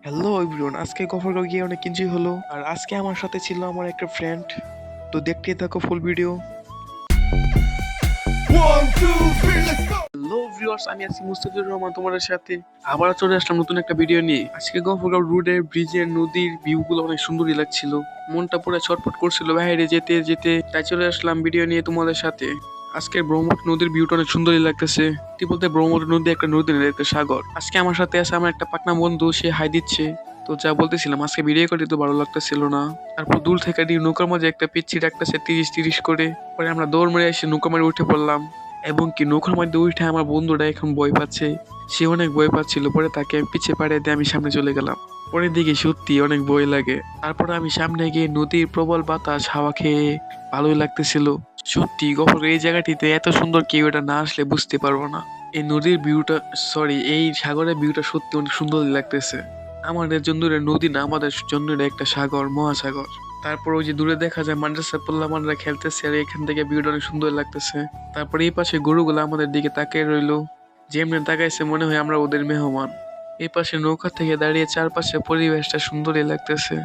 Hello everyone, আজকে গফরগাঁও গিয়ে অনেক কিছুই হলো। আর আজকে আমার সাথে ছিল আমার একটা ফ্রেন্ড। তো দেখতেই থাকো ফুল ভিডিও। হ্যালো ভিউয়ার্স, আমি আছি মুস্তাফিজুর রহমান তোমাদের সাথে। আবার চলে আসলাম নতুন একটা ভিডিও নিয়ে। আজকে গফরগাঁও রোডের ব্রিজের নদীর ভিউ গুলো অনেক সুন্দরই লাগছিল। মনটা পুরো ছটফট করছিল বাইরে যেতে যেতে, তাই চলে আসলাম ভিডিও নিয়ে তোমাদের সাথে। আজকে ব্রহ্মপুত্র নদীর ভিউটা অনেক সুন্দরই লাগতেছে। সত্যি বলতে ব্রহ্মপুত্র নদী একটা নদী না, একটা সাগর। আজকে আমার সাথে আছে আমার একটা পাকনা বন্ধু, সে হাই দিচ্ছে। তো যা বলতেছিলাম, আজকে ভিডিও করতে তো ভালো লাগতেছিল না। তারপর দূর থেকে নৌকার মাঝে একটা পিচ্ছি ডাকতেছে 30-30 করে। পরে আমরা দৌড় মেরে এসে নৌকা মারে উঠে পড়লাম। এবং কি নৌকার মধ্যে উঠে আমার বন্ধুটা এখন ভয় পাচ্ছে। সে অনেক ভয় পাচ্ছিল, পরে তাকে আমি পিছিয়ে পাড়িয়ে দিয়ে আমি সামনে চলে গেলাম। পরের দিকে সত্যি অনেক ভয় লাগে। তারপরে আমি সামনে গিয়ে নদীর প্রবল বাতাস হাওয়া খেয়ে ভালোই লাগতেছিল। সত্যি গফর এই জায়গাটিতে এত সুন্দর, কেউ এটা না আসলে বুঝতে পারবো না। এই নদীর ভিউটা, সরি, এই সাগরের ভিউটা সত্যি অনেক সুন্দর লাগতেছে। আমাদের জন্য এটা নদী না, আমাদের জন্য এটা একটা সাগর, মহাসাগর। তারপর ওই যে দূরে দেখা যায় মাদ্রাসা পোল্লামানরা খেলতেছে, আর এখান থেকে ভিউটা অনেক সুন্দর লাগতেছে। তারপর এই পাশে গরুগুলো আমাদের দিকে তাকিয়ে রইলো। যেমনি তাকাইছে মনে হয় আমরা ওদের মেহমান। এই পাশে নৌকা থেকে দাঁড়িয়ে চারপাশে পরিবেশটা সুন্দরই লাগতেছে।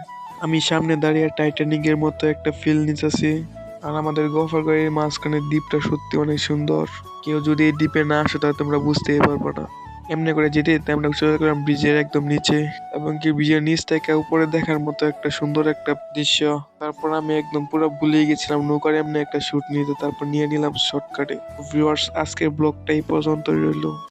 আমি সামনে দাঁড়িয়ে টাইটানিকের মতো একটা ফিল নিতেছি। আর আমাদের গফরগাঁওয়ের মাঝখানের দ্বীপটা সত্যি অনেক সুন্দর। কেউ যদি এই দ্বীপে না আসে তাহলে তোমরা বুঝতেই পারবে না। এমনি করে যেতে যেতে আমরা চলে গেলাম ব্রিজের একদম নিচে। এবং কি ব্রিজের নিচ থেকে উপরে দেখার মতো একটা সুন্দর একটা দৃশ্য। তারপর আমি একদম পুরো ভুলিয়ে গেছিলাম নৌকার এমনি একটা শুট নিতে, তারপর নিয়ে নিলাম শর্টকাটে। ভিউয়ার্স, আজকের ব্লগটা এই পর্যন্ত রইলো।